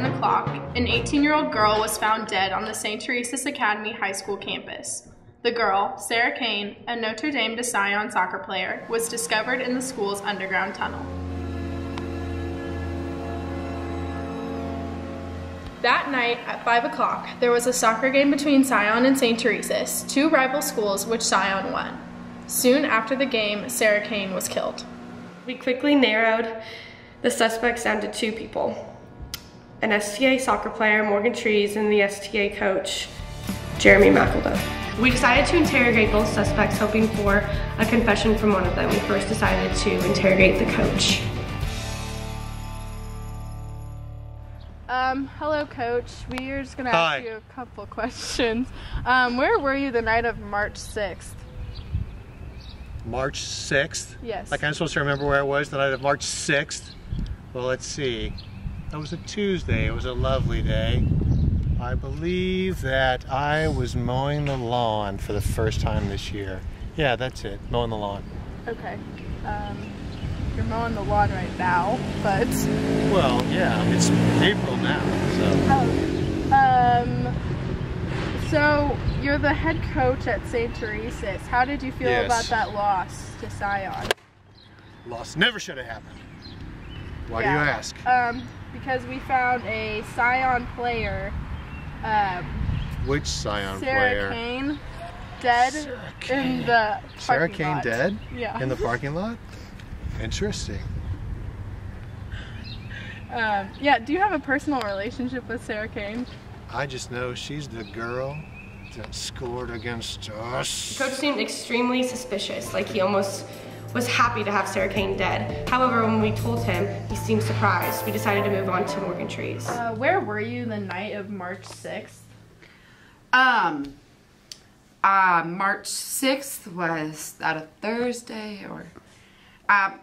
7 o'clock, an 18-year-old girl was found dead on the St. Teresa's Academy High School campus. The girl, Sarah Kane, a Notre Dame de Sion soccer player, was discovered in the school's underground tunnel. That night at 5 o'clock, there was a soccer game between Sion and St. Teresa's, two rival schools which Sion won. Soon after the game, Sarah Kane was killed. We quickly narrowed the suspects down to two people, an STA soccer player, Morgan Trees, and the STA coach, Jeremy McElduff. We decided to interrogate both suspects, hoping for a confession from one of them. We first decided to interrogate the coach. Hello, Coach. We are just going to ask you a couple questions. Where were you the night of March 6th? March 6th? Yes. Like I'm supposed to remember where I was the night of March 6th? Well, let's see. That was a Tuesday. It was a lovely day. I believe that I was mowing the lawn for the first time this year. Yeah, that's it. Mowing the lawn. Okay. You're mowing the lawn right now, but... Well, yeah. It's April now, so... So, you're the head coach at St. Teresa's. How did you feel about that loss to Sion? Loss never should have happened. Why do you ask? Because we found a Sion player. Which Sion Sarah player? Kane, dead in the parking lot. Sarah Kane dead? Yeah. In the parking lot? Interesting. Yeah, do you have a personal relationship with Sarah Kane? I just know she's the girl that scored against us. The coach seemed extremely suspicious, like he almost was happy to have Sarah Kane dead. However, when we told him, he seemed surprised. We decided to move on to Morgan Trees. Where were you the night of March 6th? March 6th, was that a Thursday or? I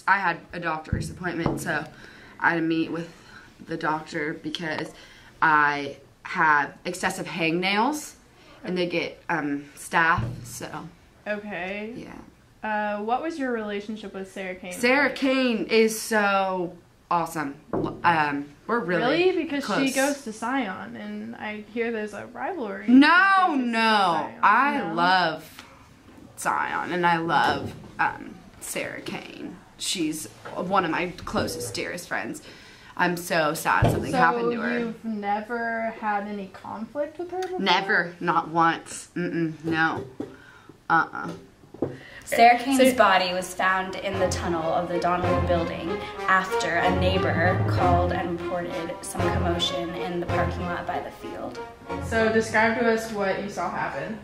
had a doctor's appointment, so I had to meet with the doctor because I have excessive hangnails and they get staph, so. Okay. Yeah. What was your relationship with Sarah Kane? Sarah Kane is so awesome. We're really because close. she goes to Sion, and I hear there's a rivalry. No. I love Sion, and I love Sarah Kane. She's one of my closest, dearest friends. I'm so sad something happened to her. So you've never had any conflict with her before? Never, not once. No. Sarah Kane's body was found in the tunnel of the Donald building after a neighbor called and reported some commotion in the parking lot by the field. So describe to us what you saw happen.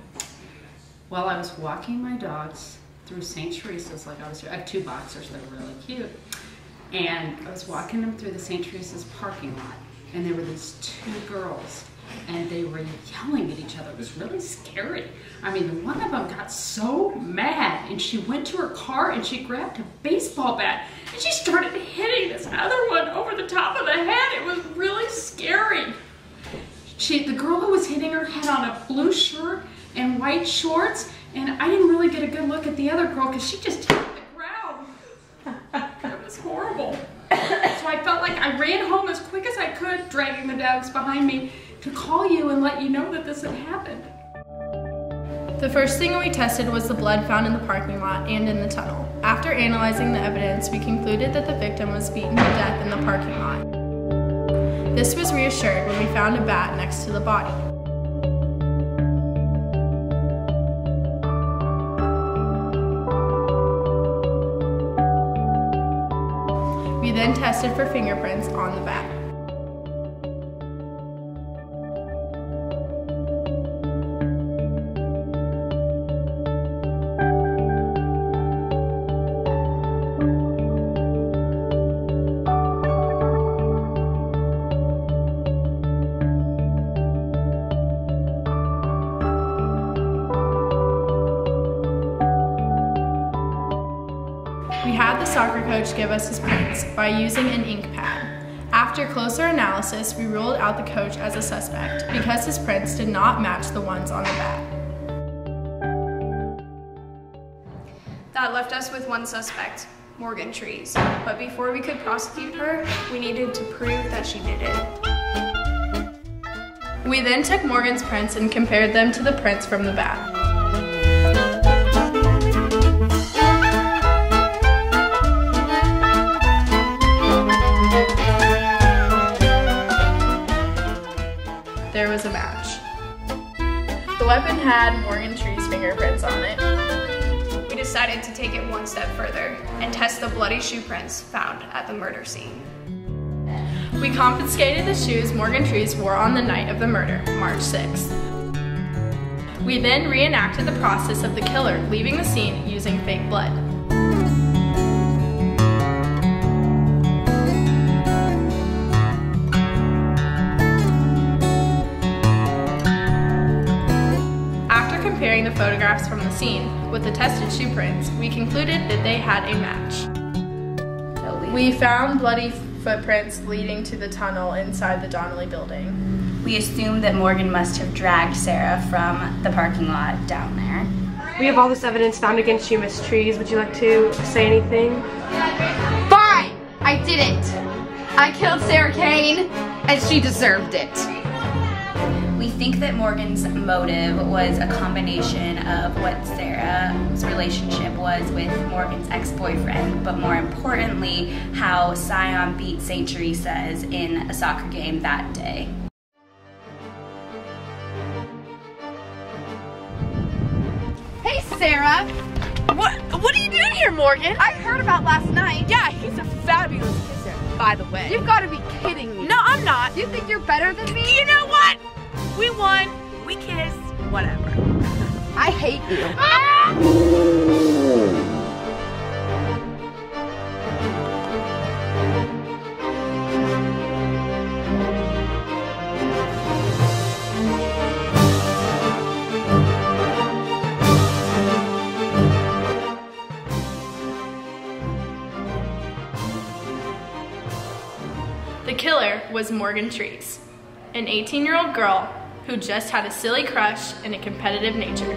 Well, I was walking my dogs through St. Teresa's, I have two boxers that are really cute. And I was walking them through the St. Teresa's parking lot, and there were these two girls, and they were yelling at each other. It was really scary. I mean, one of them got so mad, and she went to her car, and she grabbed a baseball bat, and she started hitting this other one over the top of the head. It was really scary. The girl who was hitting her had on a blue shirt and white shorts, and I didn't really get a good look at the other girl because she just hit the ground. It was horrible. So I felt like I ran home as quick as I could, dragging the dogs behind me, to call you and let you know that this had happened. The first thing we tested was the blood found in the parking lot and in the tunnel. After analyzing the evidence, we concluded that the victim was beaten to death in the parking lot. This was reassured when we found a bat next to the body. We then tested for fingerprints on the bat. We had the soccer coach give us his prints by using an ink pad. After closer analysis, we ruled out the coach as a suspect because his prints did not match the ones on the bat. That left us with one suspect, Morgan Trees. But before we could prosecute her, we needed to prove that she did it. We then took Morgan's prints and compared them to the prints from the bat. There was a match. The weapon had Morgan Trees' fingerprints on it. We decided to take it one step further and test the bloody shoe prints found at the murder scene. We confiscated the shoes Morgan Trees wore on the night of the murder, March 6th. We then reenacted the process of the killer leaving the scene using fake blood. Comparing the photographs from the scene with the tested shoe prints, we concluded that they had a match. We found bloody footprints leading to the tunnel inside the Donnelly building. We assumed that Morgan must have dragged Sarah from the parking lot down there. We have all this evidence found against you, Miss Trees. Would you like to say anything? Fine! I did it! I killed Sarah Kane, and she deserved it. We think that Morgan's motive was a combination of what Sarah's relationship was with Morgan's ex-boyfriend, but more importantly, how Scion beat St. Teresa's in a soccer game that day. Hey, Sarah! What are you doing here, Morgan? I heard about last night. Yeah, he's a fabulous kisser, by the way. You've got to be kidding me. No, I'm not. You think you're better than me? You know what? We won, we kissed, whatever. I hate you. The killer was Morgan Trees, an 18-year-old girl who just had a silly crush and a competitive nature.